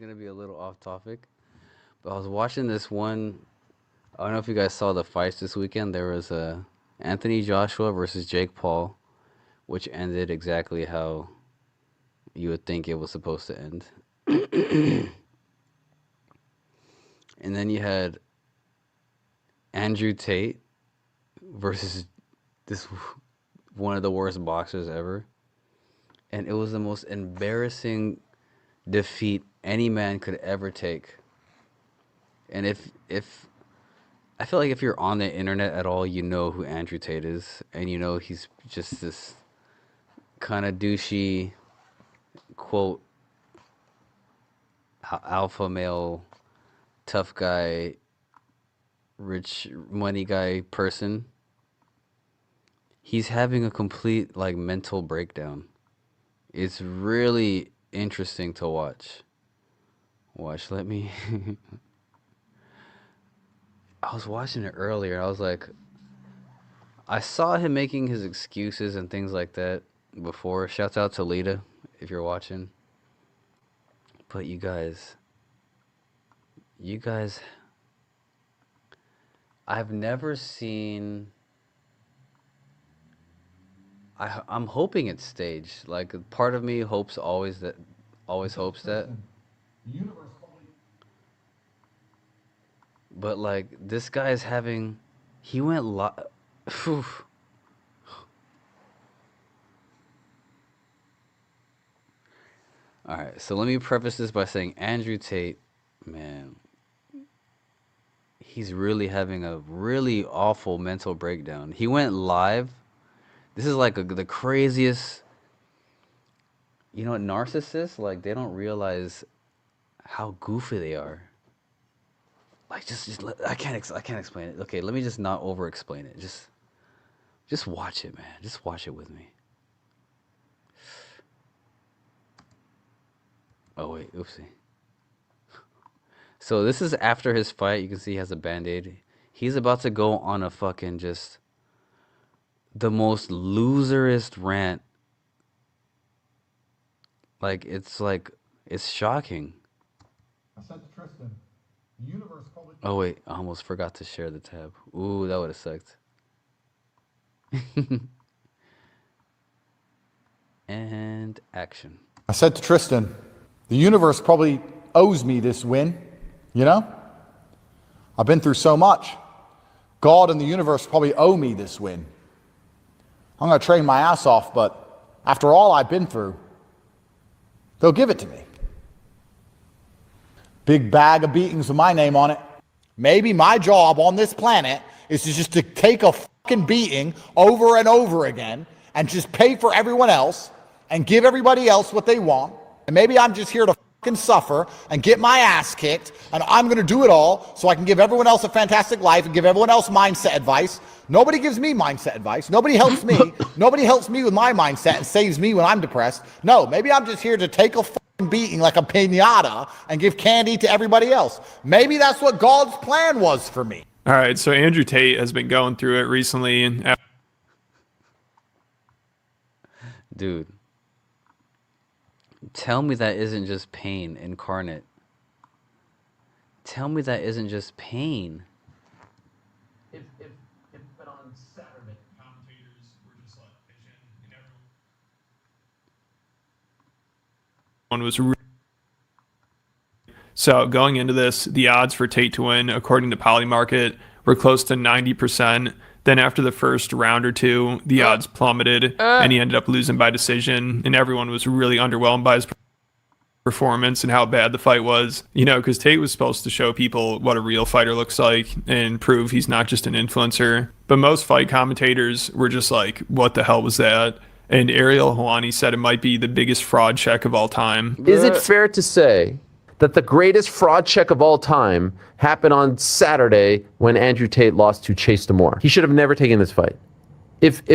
gonna be a little off topic, but I was watching this one. I don't know if you guys saw the fights this weekend. There was Anthony Joshua versus Jake Paul, which ended exactly how you would think it was supposed to end. And then you had Andrew Tate versus this one of the worst boxers ever, and it was the most embarrassing defeat any man could ever take. And if I feel like if you're on the internet at all, you know who Andrew Tate is, and you know he's just this kind of douchey, quote, alpha male, tough guy, rich money guy person. He's having a complete like mental breakdown. It's really interesting to watch. Let me. I was watching it earlier. I was like, I saw him making his excuses and things like that before. Shouts out to Lita if you're watching. But you guys, I've never seen. I'm hoping it's staged. Like part of me always hopes that. But like this guy's having, he went All right, so let me preface this by saying Andrew Tate, man, he's really having a really awful mental breakdown. He went live. This is like the craziest, narcissists, like they don't realize how goofy they are. Like I can't explain it. Okay, let me just not over explain it. Just watch it, man. Just watch it with me. Oh wait, oopsie. So this is after his fight. You can see he has a band-aid. He's about to go on a fucking just the most loserest rant. It's shocking. I said to Tristan, the universe probably. Oh wait, I almost forgot to share the tab. Ooh, that would have sucked. And action. I said to Tristan, the universe probably owes me this win. You know? I've been through so much. God and the universe probably owe me this win. I'm going to train my ass off, but after all I've been through, they'll give it to me. Big bag of beatings with my name on it. Maybe my job on this planet is to take a fucking beating over and over again and just pay for everyone else and give everybody else what they want. And maybe I'm just here to fucking suffer and get my ass kicked, and I'm going to do it all so I can give everyone else a fantastic life and give everyone else mindset advice. Nobody gives me mindset advice. Nobody helps me. Nobody helps me with my mindset and saves me when I'm depressed. No, maybe I'm just here to take a fucking beating like a piñata and give candy to everybody else. Maybe that's what God's plan was for me. All right, so Andrew Tate has been going through it recently. And dude, tell me that isn't just pain incarnate. Tell me that isn't just pain. But on Saturday, commentators were just like, and everyone was so going into this, the odds for Tate to win, according to Polymarket, were close to 90%. Then after the first round or two, the odds plummeted, and he ended up losing by decision. And everyone was really underwhelmed by his performance and how bad the fight was. Because Tate was supposed to show people what a real fighter looks like and prove he's not just an influencer. But most fight commentators were just like, what the hell was that? And Ariel Helwani said it might be the biggest fraud check of all time. Is it fair to say that the greatest fraud check of all time happened on Saturday when Andrew Tate lost to Chase Damore? He should have never taken this fight. If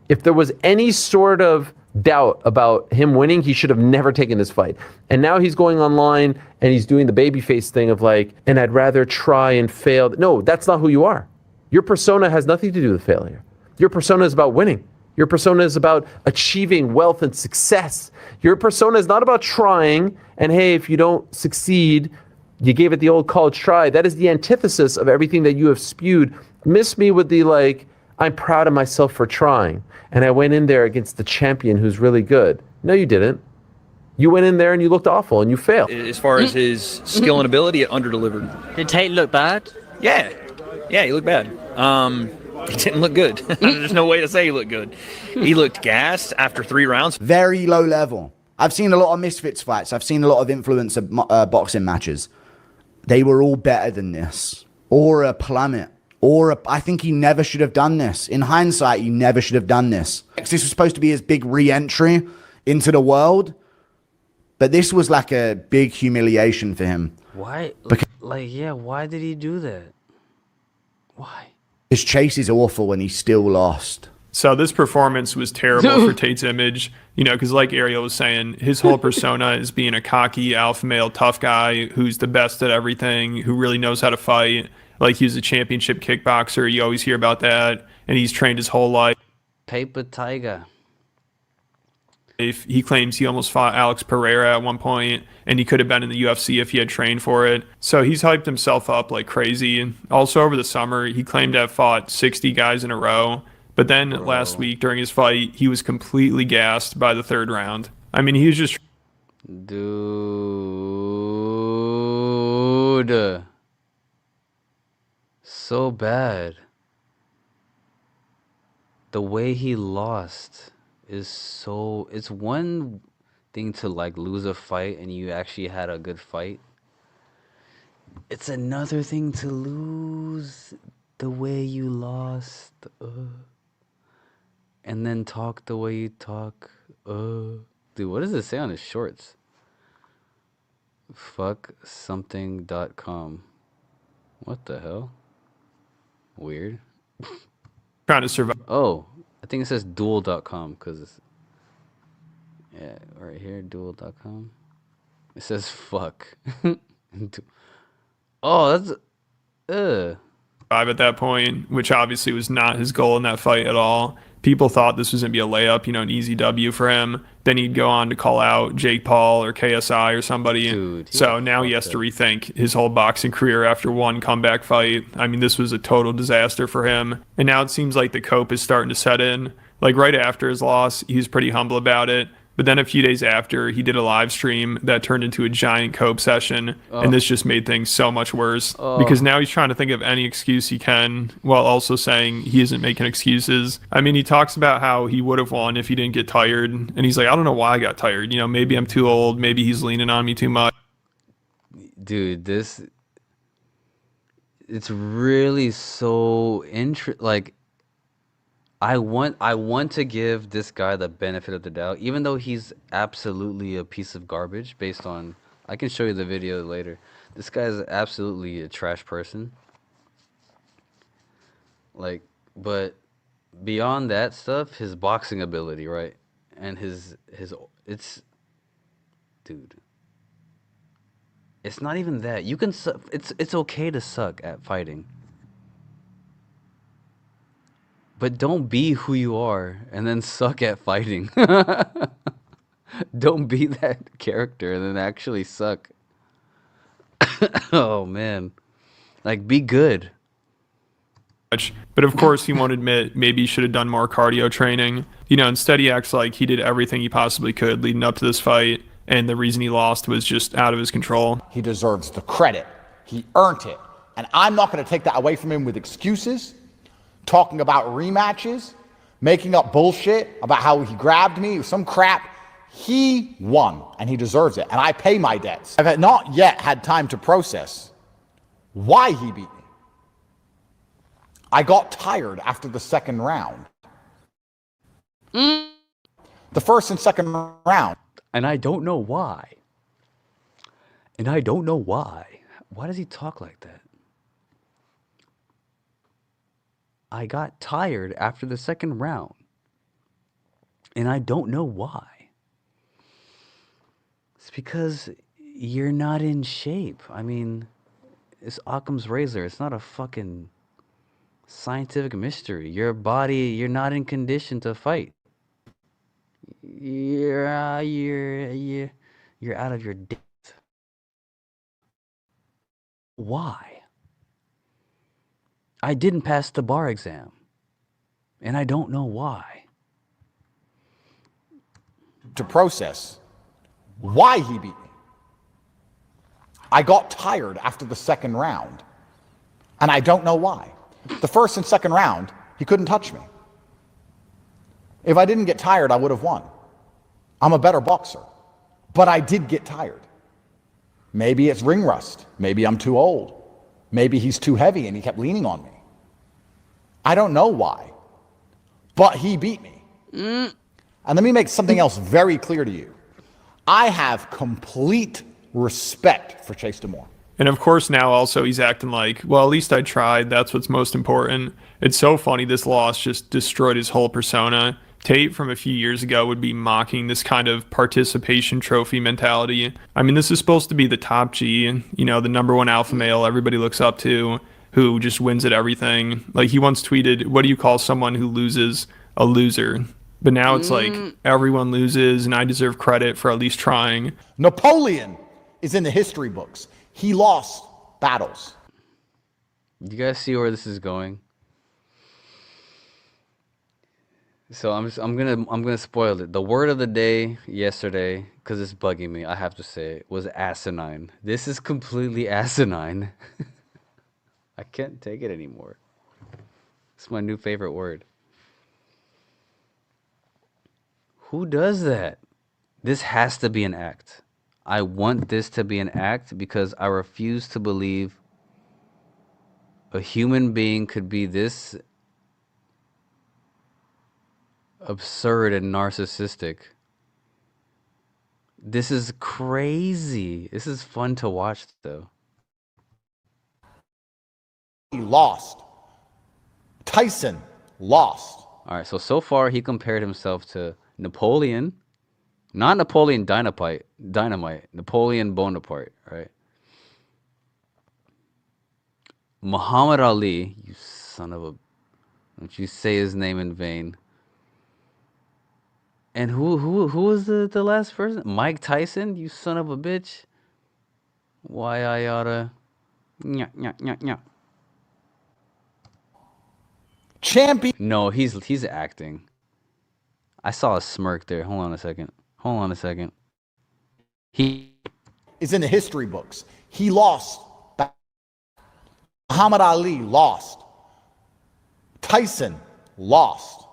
there was any sort of doubt about him winning, he should have never taken this fight. And now he's going online and he's doing the babyface thing of like, and I'd rather try and fail. No, that's not who you are. Your persona has nothing to do with failure. Your persona is about winning. Your persona is about achieving wealth and success. Your persona is not about trying, and hey, if you don't succeed, you gave it the old college try. That is the antithesis of everything that you have spewed. Miss me with the like, I'm proud of myself for trying, and I went in there against the champion who's really good. No, you didn't. You went in there and you looked awful and you failed. As far as his skill and ability, it underdelivered. Did Tate look bad? Yeah, he looked bad. He didn't look good. There's no way to say he looked good. He looked gassed after 3 rounds. Very low level. I've seen a lot of Misfits fights. I've seen a lot of influencer boxing matches. They were all better than this. Or a plummet. I think he never should have done this. In hindsight, he never should have done this. This was supposed to be his big re-entry into the world. But this was like a big humiliation for him. Why? Why did he do that? Why? His chase is awful and he still lost. So this performance was terrible for Tate's image, because like Ariel was saying, his whole persona is being a cocky alpha male tough guy who's the best at everything, who really knows how to fight. Like he was a championship kickboxer. You always hear about that. And he's trained his whole life. Paper tiger. He claims he almost fought Alex Pereira at one point, and he could have been in the UFC if he had trained for it. So he's hyped himself up like crazy. And also over the summer, he claimed to have fought 60 guys in a row. But then last week during his fight, he was completely gassed by the 3rd round. I mean, he was just... Dude. So bad. The way he lost is so... It's one thing to like lose a fight and you actually had a good fight. It's another thing to lose the way you lost. And then talk the way you talk. Dude, what does it say on his shorts? Fucksomething.com. What the hell? Weird. trying to survive. Oh, I think it says duel.com because it's... Yeah, right here, duel.com. It says fuck. Oh, that's... At that point, which obviously was not his goal in that fight at all. People thought this was going to be a layup, an easy W for him. Then he'd go on to call out Jake Paul or KSI or somebody. Dude, so now he has to rethink his whole boxing career after one comeback fight. I mean, this was a total disaster for him. And now it seems like the cope is starting to set in. Like right after his loss, he was pretty humble about it. But then a few days after, he did a live stream that turned into a giant cope session. And this just made things so much worse. Because now he's trying to think of any excuse he can while also saying he isn't making excuses. I mean, he talks about how he would have won if he didn't get tired. And he's like, I don't know why I got tired. Maybe I'm too old. Maybe he's leaning on me too much. Dude, it's really so like... I want to give this guy the benefit of the doubt, even though he's absolutely a piece of garbage based on... I can show you the video later. This guy is absolutely a trash person. Like, but beyond that stuff, his boxing ability, right? And it's... Dude. It's not even that. You can... It's okay to suck at fighting. But don't be who you are and then suck at fighting. Don't be that character and then actually suck. Oh, man. Like, be good. But of course, he won't admit maybe he should have done more cardio training. Instead he acts like he did everything he possibly could leading up to this fight. And the reason he lost was just out of his control. He deserves the credit. He earned it. And I'm not going to take that away from him with excuses. Talking about rematches, making up bullshit about how he grabbed me, some crap. He won, and he deserves it, and I pay my debts. I've not yet had time to process why he beat me. I got tired after the 2nd round. The 1st and 2nd round. And I don't know why. Why does he talk like that? I got tired after the 2nd round. And I don't know why. It's because you're not in shape. I mean, it's Occam's razor. It's not a fucking scientific mystery. Your body, you're not in condition to fight. you're out of your depth. Why? I didn't pass the bar exam, and I don't know why. To process why he beat me. I got tired after the second round, and I don't know why. The first and second round, he couldn't touch me. If I didn't get tired, I would have won. I'm a better boxer, but I did get tired. Maybe it's ring rust. Maybe I'm too old. Maybe he's too heavy and he kept leaning on me. I don't know why, but he beat me. And let me make something else very clear to you. I have complete respect for Chase D'Amour. And of course now also he's acting like, well, at least I tried. That's what's most important. It's so funny. This loss just destroyed his whole persona. Tate from a few years ago would be mocking this kind of participation trophy mentality. I mean, this is supposed to be the top G, you know, the number one alpha male everybody looks up to, who just wins at everything. Like he once tweeted, what do you call someone who loses? A loser. But now it's like everyone loses and I deserve credit for at least trying. Napoleon is in the history books. He lost battles. You guys see where this is going? So I'm gonna spoil it. The word of the day yesterday, because it's bugging me, I have to say it, was asinine. This is completely asinine. I can't take it anymore. It's my new favorite word. Who does that? This has to be an act. I want this to be an act because I refuse to believe a human being could be this absurd and narcissistic. This is crazy. This is fun to watch, though. He lost. Tyson lost. All right, so far he compared himself to Napoleon, not Napoleon Dynamite, Napoleon Bonaparte, right? Muhammad Ali, you son of a, don't you say his name in vain. And who was the last person? Mike Tyson, you son of a bitch. Why I oughta Champion. No, he's acting. I saw a smirk there. Hold on a second. He is in the history books. He lost. Muhammad Ali lost. Tyson lost.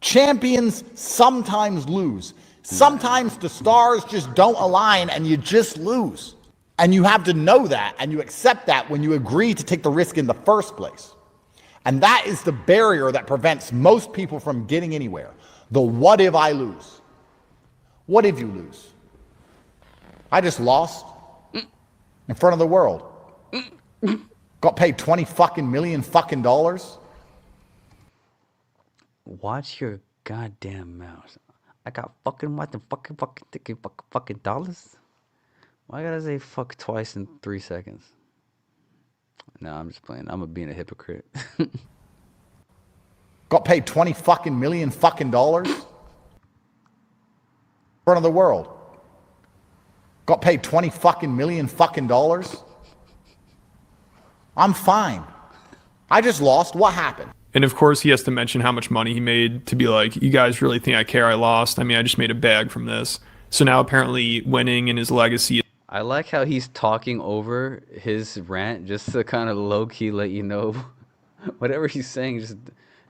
Champions sometimes lose. Sometimes the stars just don't align and you just lose. And you have to know that and you accept that when you agree to take the risk in the first place. And that is the barrier that prevents most people from getting anywhere. The what if I lose? What if you lose? I just lost in front of the world. Got paid $20 million dollars. Watch your goddamn mouth. I got fucking what the fucking dollars? Why gotta say fuck twice in 3 seconds? No, I'm just playing. I'm being a hypocrite. Got paid $20 million dollars in front of the world. Got paid $20 million dollars. I'm fine. I just lost. What happened? And of course, he has to mention how much money he made to be like, you guys really think I care I lost? I mean, I just made a bag from this. So now apparently winning in his legacy. I like how he's talking over his rant just to kind of low-key let you know whatever he's saying, just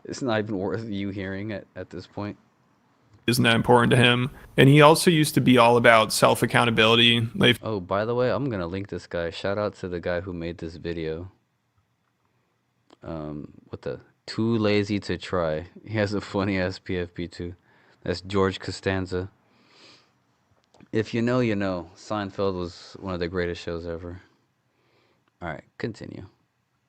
it's not even worth you hearing at this point. Isn't that important to him? And he also used to be all about self-accountability. Like, oh, by the way, I'm going to link this guy. Shout out to the guy who made this video. What the... Too lazy to try. He has a funny ass PFP too. That's George Costanza. If you know, you know. Seinfeld was one of the greatest shows ever. All right, continue.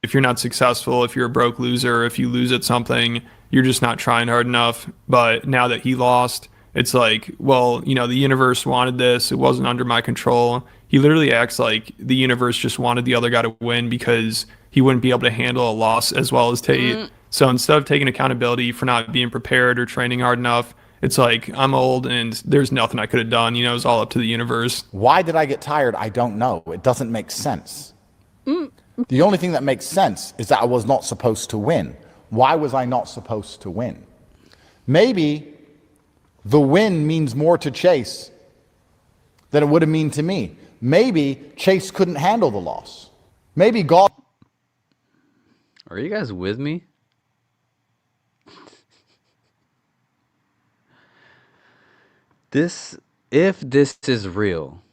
if you're not successful, if you're a broke loser, if you lose at something, you're just not trying hard enough. But now that he lost, it's like, well, you know, the universe wanted this. It wasn't under my control. He literally acts like the universe just wanted the other guy to win because he wouldn't be able to handle a loss as well as Tate. So instead of taking accountability for not being prepared or training hard enough, It's like I'm old and there's nothing I could have done. You know, it's all up to the universe. Why did I get tired? I don't know. It doesn't make sense. The only thing that makes sense is that I was not supposed to win. Why was I not supposed to win? Maybe the win means more to Chase than it would have mean to me. Maybe Chase couldn't handle the loss. Maybe God... Are you guys with me? If this is real,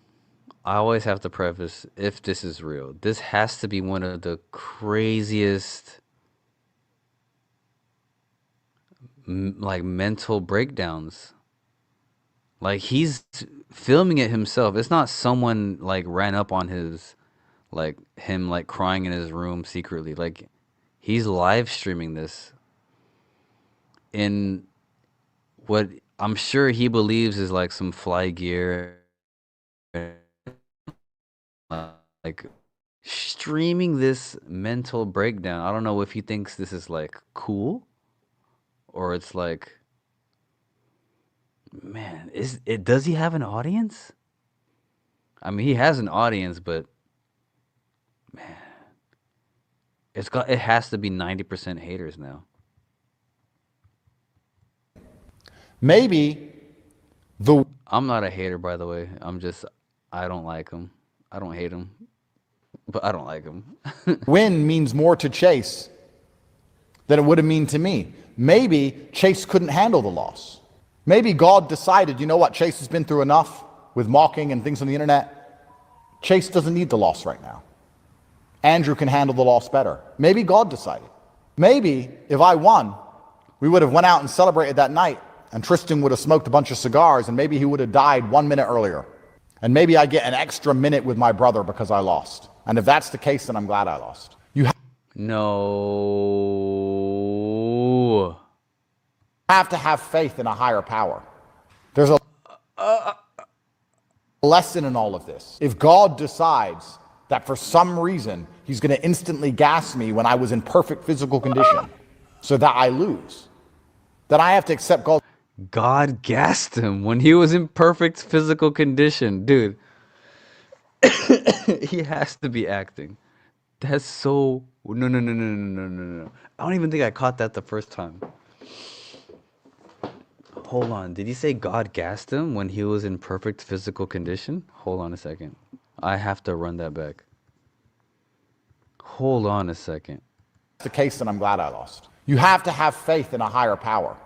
I always have to preface, if this is real, this has to be one of the craziest like mental breakdowns. Like he's filming it himself. It's not someone like ran up on his, like him like crying in his room secretly. Like he's live streaming this in what I'm sure he believes is like some fly gear, like streaming this mental breakdown. I don't know if he thinks this is like cool or it's like, man, does he have an audience? I mean, he has an audience, but man, it has to be 90% haters now. Maybe I'm not a hater, by the way. I don't like him. I don't hate him, but I don't like him. win means more to Chase than it would have mean to me. Maybe Chase couldn't handle the loss. Maybe God decided, you know what, Chase has been through enough with mocking and things on the internet. Chase doesn't need the loss right now. Andrew can handle the loss better. Maybe God decided. Maybe if I won, we would have went out and celebrated that night, and Tristan would have smoked a bunch of cigars, and maybe he would have died 1 minute earlier. And maybe I get an extra minute with my brother because I lost. And if that's the case, then I'm glad I lost. No. Have to have faith in a higher power. There's a lesson in all of this. If God decides that for some reason he's going to instantly gas me when I was in perfect physical condition so that I lose, then I have to accept God gassed him when he was in perfect physical condition. Dude, he has to be acting. That's so... No. I don't even think I caught that the first time. Hold on. Did he say God gassed him when he was in perfect physical condition? Hold on a second. I have to run that back. Hold on a second. the case, then I'm glad I lost. You have to have faith in a higher power.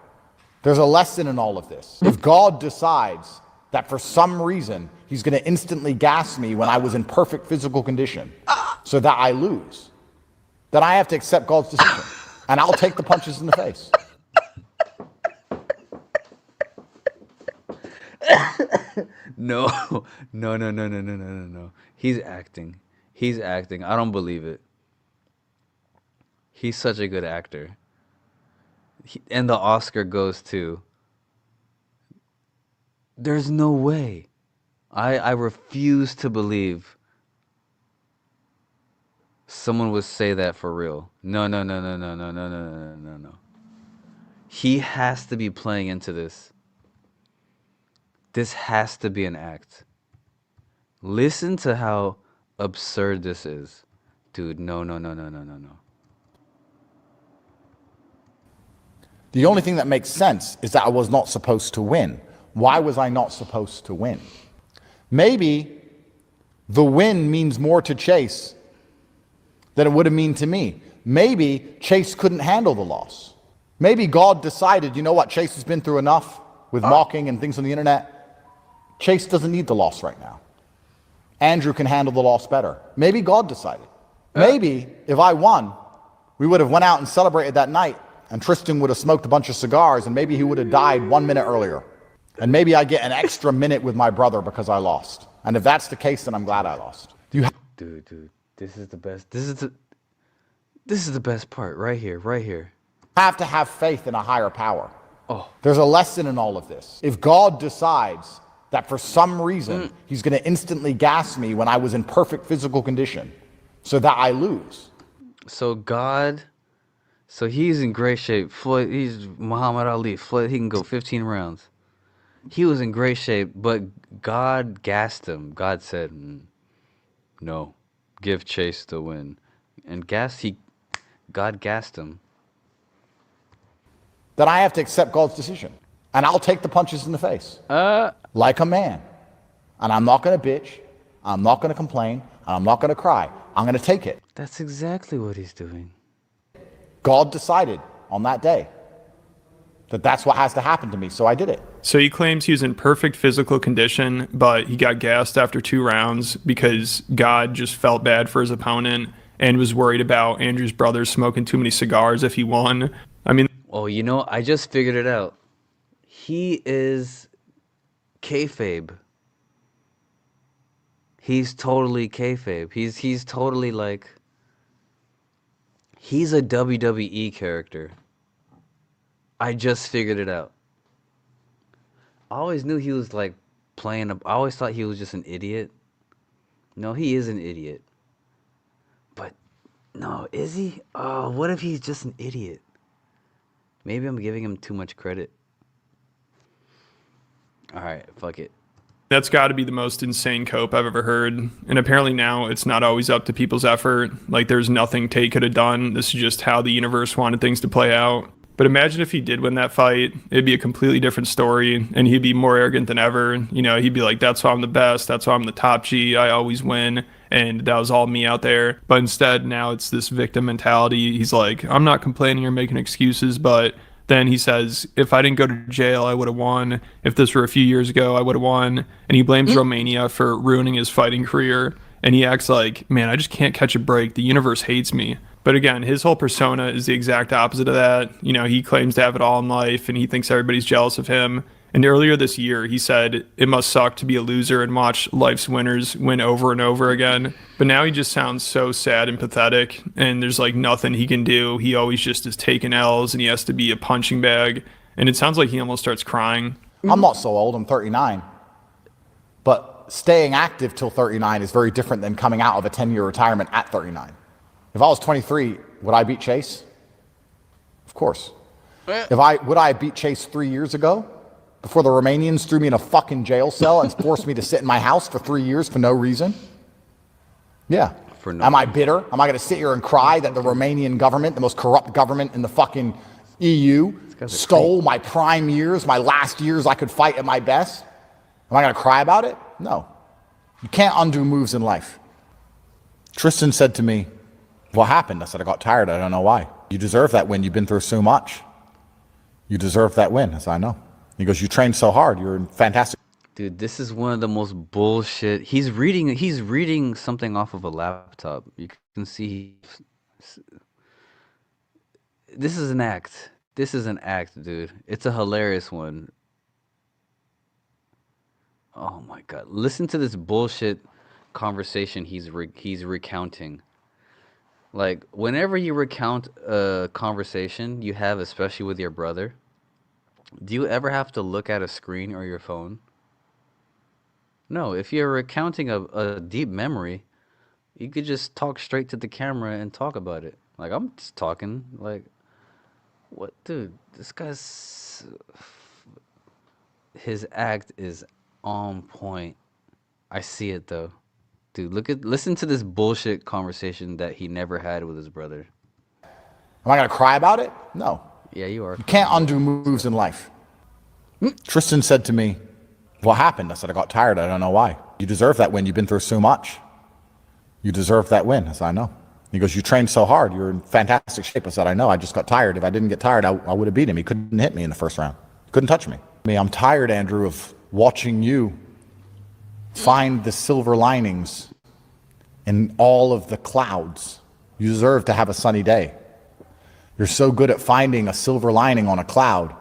There's a lesson in all of this. If God decides that for some reason he's going to instantly gas me when I was in perfect physical condition so that I lose, then I have to accept God's decision. And I'll take the punches in the face. No. He's acting. He's acting. I don't believe it. He's such a good actor. And the Oscar goes to... There's no way. I refuse to believe someone would say that for real. No. He has to be playing into this. This has to be an act. Listen to how absurd this is. Dude, no. The only thing that makes sense is that I was not supposed to win. Why was I not supposed to win? Maybe the win means more to Chase than it would have mean to me. Maybe Chase couldn't handle the loss. Maybe God decided, you know what, Chase has been through enough with mocking and things on the internet. Chase doesn't need the loss right now. Andrew can handle the loss better. Maybe God decided. Maybe if I won, we would have went out and celebrated that night, and Tristan would have smoked a bunch of cigars, and maybe he would have died 1 minute earlier. And maybe I get an extra minute with my brother because I lost. And if that's the case, then I'm glad I lost. Dude, this is the best. This is the best part right here. Have to have faith in a higher power. Oh. There's a lesson in all of this. If God decides that for some reason he's going to instantly gas me when I was in perfect physical condition so that I lose. So he's in great shape. Floyd, he's Muhammad Ali. Floyd, he can go 15 rounds. He was in great shape, but God gassed him. God said, "No, give Chase the win," and God gassed him. Then I have to accept God's decision. And I'll take the punches in the face. Like a man. And I'm not going to bitch. I'm not going to complain. And I'm not going to cry. I'm going to take it. That's exactly what he's doing. God decided on that day that that's what has to happen to me, so I did it. So he claims he was in perfect physical condition, but he got gassed after 2 rounds because God just felt bad for his opponent and was worried about Andrew's brother smoking too many cigars if he won. I mean, Oh, I just figured it out. He is kayfabe. He's totally kayfabe. He's totally like, he's a WWE character. I just figured it out. I always knew he was like I always thought he was just an idiot. No, he is an idiot. But no, is he? Oh, what if he's just an idiot? Maybe I'm giving him too much credit. All right, fuck it. that's got to be the most insane cope I've ever heard. And apparently now it's not always up to people's effort. Like there's nothing Tate could have done. This is just how the universe wanted things to play out. But imagine if he did win that fight, it'd be a completely different story, and he'd be more arrogant than ever. He'd be like, that's why I'm the best. That's why I'm the top G. I always win. And that was all me out there. But instead, now it's this victim mentality. He's like, I'm not complaining or making excuses, but then he says, if I didn't go to jail, I would have won. If this were a few years ago, I would have won. And he blames Romania for ruining his fighting career. And he acts like, man, I just can't catch a break. The universe hates me. But again, his whole persona is the exact opposite of that. He claims to have it all in life, and he thinks everybody's jealous of him. And earlier this year, he said, it must suck to be a loser and watch life's winners win over and over again. But now he just sounds so sad and pathetic, and there's like nothing he can do. He always just is taking L's, and he has to be a punching bag. And it sounds like he almost starts crying. I'm not so old, I'm 39. But staying active till 39 is very different than coming out of a 10-year retirement at 39. If I was 23, would I beat Chase? Of course. Would I have beat Chase 3 years ago? Before the Romanians threw me in a fucking jail cell and forced me to sit in my house for 3 years for no reason? Yeah. Am I bitter? Am I going to sit here and cry that the Romanian government, the most corrupt government in the fucking EU, stole my prime years, my last years I could fight at my best? Am I going to cry about it? No. You can't undo moves in life. Tristan said to me, what happened? I said, I got tired. I don't know why. You deserve that win. You've been through so much. You deserve that win. I said, I know. He goes, you trained so hard. You're fantastic. Dude, this is one of the most bullshit. He's reading something off of a laptop. You can see this is an act. This is an act, dude. It's a hilarious one. Oh my god. Listen to this bullshit conversation he's recounting. Like, whenever you recount a conversation you have, especially with your brother, do you ever have to look at a screen or your phone? No, if you're recounting a deep memory, you could just talk straight to the camera and talk about it. Like, I'm just talking, like, what, dude, this guy's, his act is on point. I see it, though. Dude, listen to this bullshit conversation that he never had with his brother. Am I going to cry about it? No. Yeah, you are. You can't undo moves in life. Tristan said to me, what happened? I said, I got tired. I don't know why. You deserve that win. You've been through so much. You deserve that win. I said, I know. He goes, you trained so hard. You're in fantastic shape. I said, I know. I just got tired. If I didn't get tired, I would have beat him. He couldn't hit me in the first round. He couldn't touch me. I'm tired, Andrew, of watching you find the silver linings in all of the clouds. You deserve to have a sunny day. You're so good at finding a silver lining on a cloud.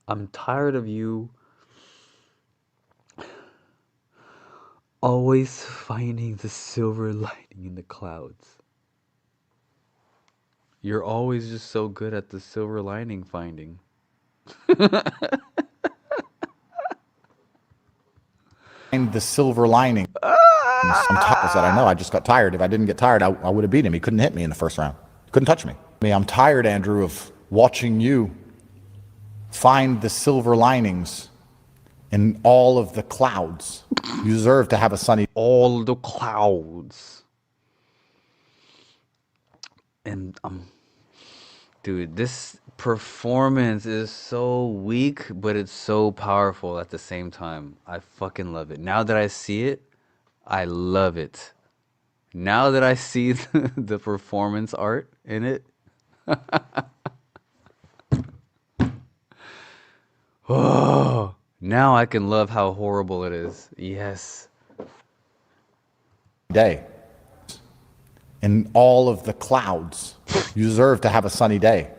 I'm tired of you always finding the silver lining in the clouds. You're always just so good at the silver lining finding. Find the silver lining. I said, I know. I just got tired. If I didn't get tired, I would have beat him. He couldn't hit me in the first round. He couldn't touch me. I'm tired, Andrew, of watching you find the silver linings in all of the clouds. You deserve to have a sunny All the clouds. And dude, this performance is so weak, but it's so powerful at the same time. I fucking love it. Now that I see it, I love it. Now that I see the performance art in it, oh, now I can love how horrible it is. Yes. day. In all of the clouds. You deserve to have a sunny day.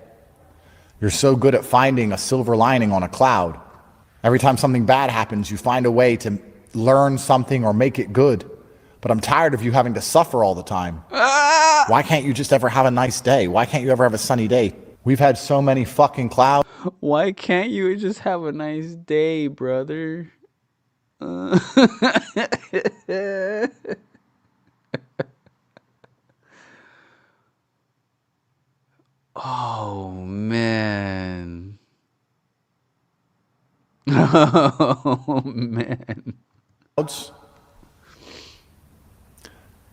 You're so good at finding a silver lining on a cloud. Every time something bad happens, you find a way to learn something or make it good. But I'm tired of you having to suffer all the time. Why can't you just ever have a nice day? Why can't you ever have a sunny day? We've had so many fucking clouds. Why can't you just have a nice day, brother? Oh, man. Oh, man. That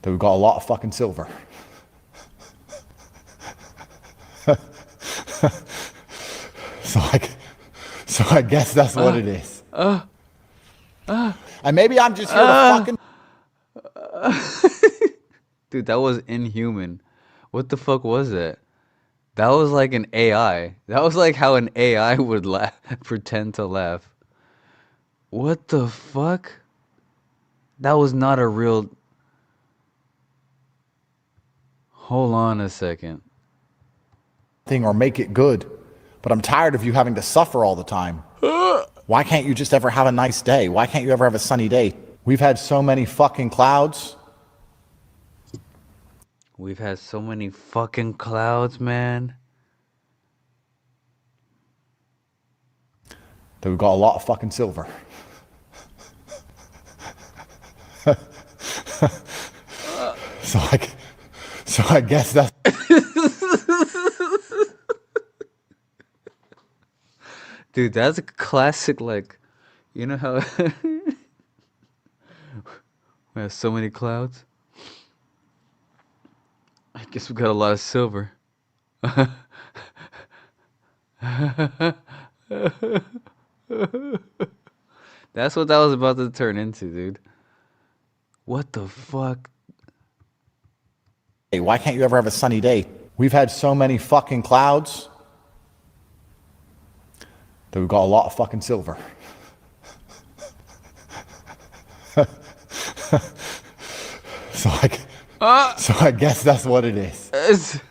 we've got a lot of fucking silver. So I guess that's what it is. And maybe I'm just here to fucking... Dude, that was inhuman. What the fuck was that? That was like an AI. That was like how an AI would laugh, pretend to laugh. What the fuck? That was not a real... Hold on a second. thing or make it good. But I'm tired of you having to suffer all the time. Why can't you just ever have a nice day? Why can't you ever have a sunny day? We've had so many fucking clouds. We've had so many fucking clouds, man. That we've got a lot of fucking silver. So I guess that's... Dude, that's a classic, like, you know how we have so many clouds? I guess we got a lot of silver. That's what that was about to turn into, dude. What the fuck? Hey, why can't you ever have a sunny day? We've had so many fucking clouds that we've got a lot of fucking silver. So I guess that's what it is.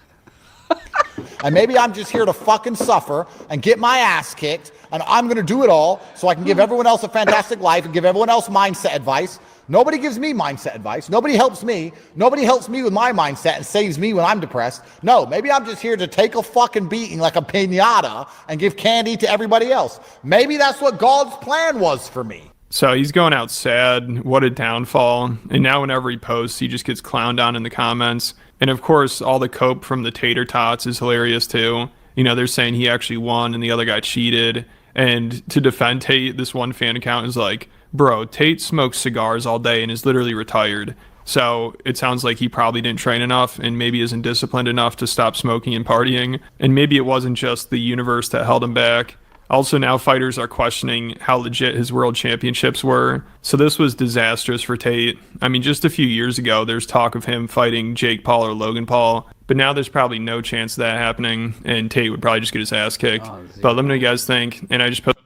And maybe I'm just here to fucking suffer and get my ass kicked, and I'm going to do it all so I can give everyone else a fantastic life and give everyone else mindset advice. Nobody gives me mindset advice. Nobody helps me. Nobody helps me with my mindset and saves me when I'm depressed. No, maybe I'm just here to take a fucking beating like a piñata and give candy to everybody else. Maybe that's what God's plan was for me. So he's going out sad. What a downfall. And now whenever he posts, he just gets clowned on in the comments. And of course, all the cope from the tater tots is hilarious too. You know, they're saying he actually won and the other guy cheated. And to defend Tate, this one fan account is like, bro, Tate smokes cigars all day and is literally retired. So it sounds like he probably didn't train enough and maybe isn't disciplined enough to stop smoking and partying. And maybe it wasn't just the universe that held him back. Also, now fighters are questioning how legit his world championships were. So this was disastrous for Tate. I mean, just a few years ago, there's talk of him fighting Jake Paul or Logan Paul. But now there's probably no chance of that happening, and Tate would probably just get his ass kicked. But let me know what you guys think. And I just put...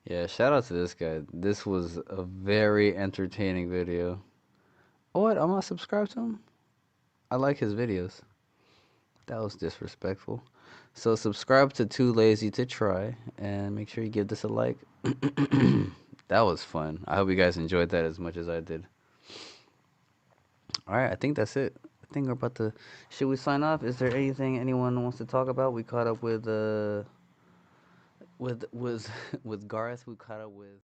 Yeah, shout out to this guy. This was a very entertaining video. Oh, what? I'm not subscribed to him? I like his videos. That was disrespectful. So subscribe to Too Lazy to Try and make sure you give this a like. That was fun. I hope you guys enjoyed that as much as I did. All right, I think that's it. I think we're about to... Should we sign off? Is there anything anyone wants to talk about? We caught up with Gareth. We caught up with...